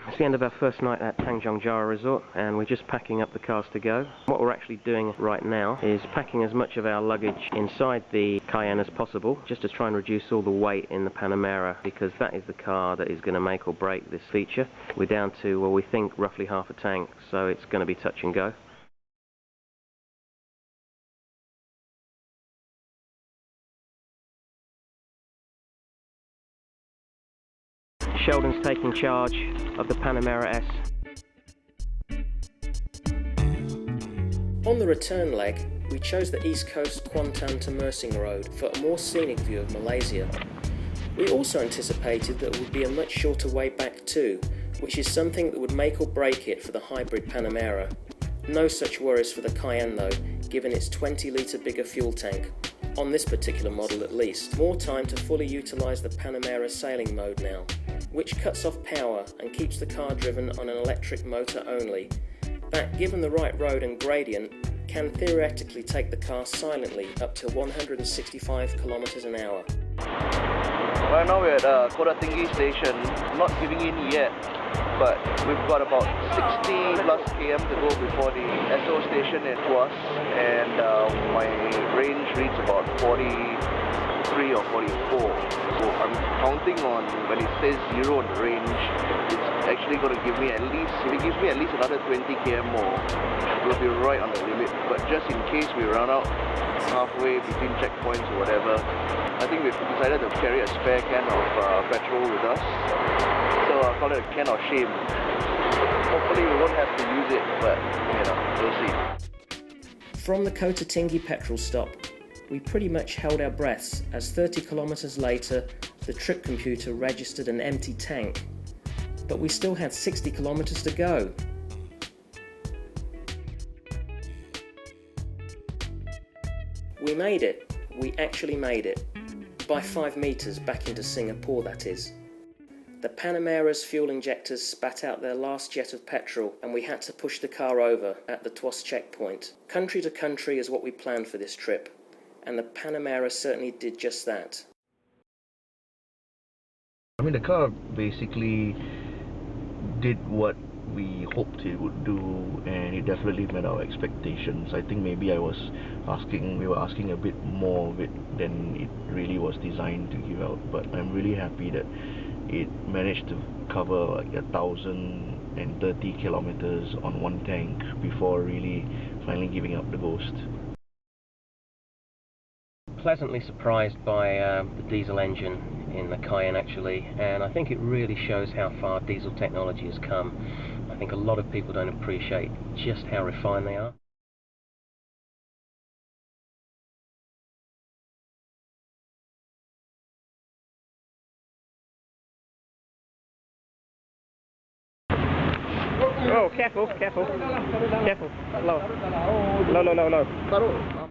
It's the end of our first night at Tanjong Jara Resort, and we're just packing up the cars to go. What we're actually doing right now is packing as much of our luggage inside the Cayenne as possible, just to try and reduce all the weight in the Panamera, because that is the car that is going to make or break this feature. We're down to, well, we think roughly half a tank, so it's going to be touch and go. Sheldon's taking charge of the Panamera S. On the return leg, we chose the East Coast Kuantan to Mersing Road for a more scenic view of Malaysia. We also anticipated that it would be a much shorter way back too, which is something that would make or break it for the hybrid Panamera. No such worries for the Cayenne though, given its 20-litre bigger fuel tank. On this particular model at least. More time to fully utilise the Panamera sailing mode now, which cuts off power and keeps the car driven on an electric motor only. That, given the right road and gradient, can theoretically take the car silently up to 165 km an hour. Right now we're at Kota Tinggi station, not giving in yet, but we've got about 60 plus km to go before the SO station in Tuas, and my range reads about 43 or 44. So I'm counting on, when it says 0 on the range, it's actually going to give me at least, if it gives me at least another 20 km more, we'll be right on the limit. But just in case we run out halfway between checkpoints or whatever, I think we've decided to carry a spare can of petrol with us. So I'll call it a can of shame. Hopefully we won't have to use it, but we'll see. From the Kota Tinggi petrol stop, we pretty much held our breaths as 30 kilometres later the trip computer registered an empty tank. But we still had 60 kilometres to go. We made it. We actually made it. By 5 metres back into Singapore, that is. The Panamera's fuel injectors spat out their last jet of petrol, and we had to push the car over at the Tuas checkpoint. Country to country is what we planned for this trip, and the Panamera certainly did just that. I mean, the car basically did what we hoped it would do, and it definitely met our expectations. I think maybe we were asking a bit more of it than it really was designed to give out, but I'm really happy that it managed to cover like 1,030 kilometers on one tank before really finally giving up the ghost. Pleasantly surprised by the diesel engine in the Cayenne actually, and I think it really shows how far diesel technology has come. I think a lot of people don't appreciate just how refined they are. Oh, careful, careful, careful, low, low, low, low, low.